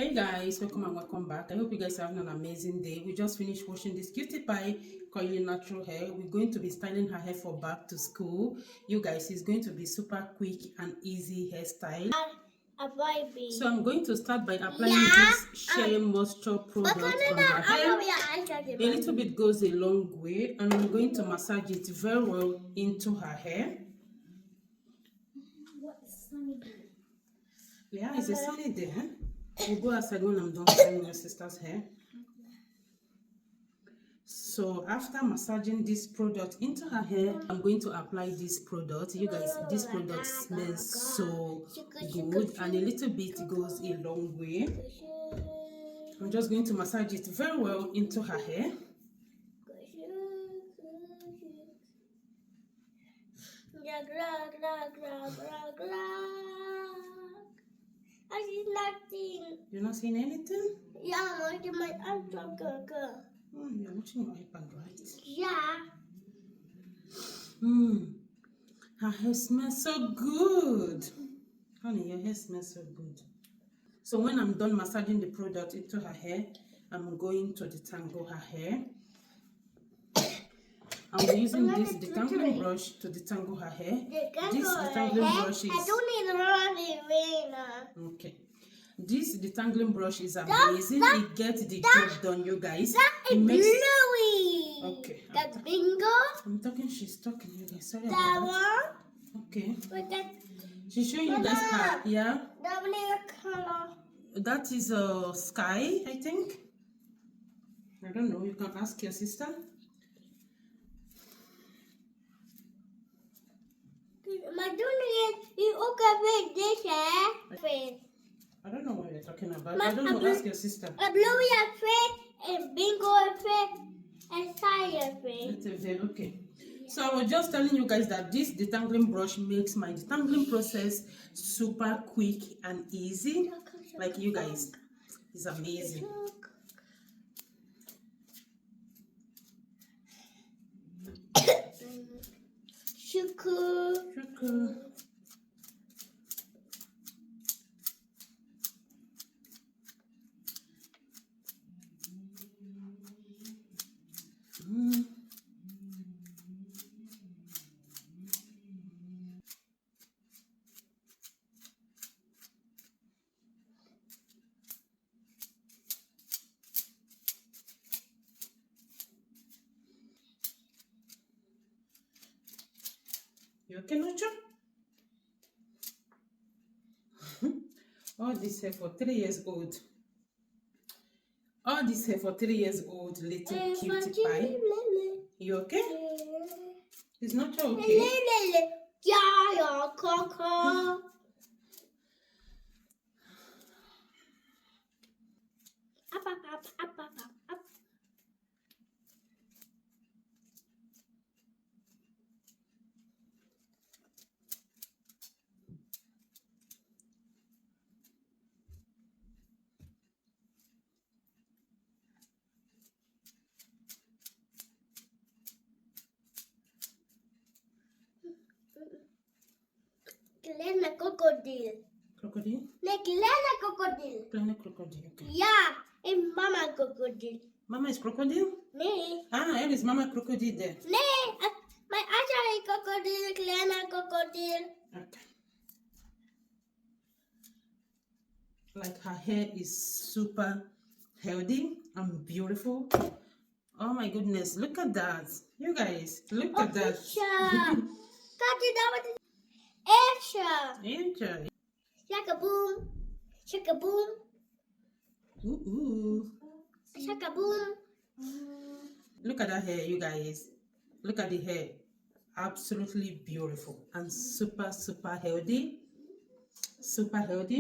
Hey guys, welcome and welcome back. I hope you guys are having an amazing day. We just finished washing this cutie pie coiling natural hair. We're going to be styling her hair for back to school. You guys, it's going to be super quick and easy hairstyle. So I'm going to start by applying this shea moisture product on her hair. A little bit goes a long way, and I'm going to massage it very well into her hair. Yeah, it's a sunny day. We'll go outside when I'm done styling my sister's hair. So after massaging this product into her hair, I'm going to apply this product. You guys, this product smells so good, and a little bit goes a long way. I'm just going to massage it very well into her hair. I see nothing. You're not seeing anything? Yeah, I'm watching my iPad. You're watching your iPad, right? Yeah. Her hair smells so good. Honey, your hair smells so good. So when I'm done massaging the product into her hair, I'm going to detangle her hair. I'm using this detangling brush to detangle her hair. This detangling brush is... I don't need running. Okay. This detangling brush is amazing. It gets the job done, you guys. It makes bluey. Okay. That's bingo. I'm talking, she's talking, you guys. Sorry that about one. that. Okay. She's showing you guys her, yeah? That one is color. That is sky, I think. I don't know. You can ask your sister. My doing you okay with this, I don't know what you're talking about. I don't know. Ask your sister. A bluey effect and bingo effect and sky effect. Okay. So I was just telling you guys that this detangling brush makes my detangling process super quick and easy. Like you guys, it's amazing. Sugar. You okay, Nacho? All this hair for 3 years old. All this hair for 3 years old little cutie pie. You okay? Is Nacho okay? Yeah, Coco. Up. Kleine crocodile. Crocodile? Nee, kleine crocodile. Kleine crocodile, okay. Yeah, and mama crocodile. Mama is crocodile? Nee. Here is mama crocodile there. Nee, my other crocodile, kleine crocodile. Okay. Like her hair is super healthy and beautiful. Oh my goodness, look at that. You guys, look at that. Extra. Shaka boom. Shaka boom. Ooh. Shaka boom. Look at that hair, you guys. Look at the hair. Absolutely beautiful and super healthy. Super healthy.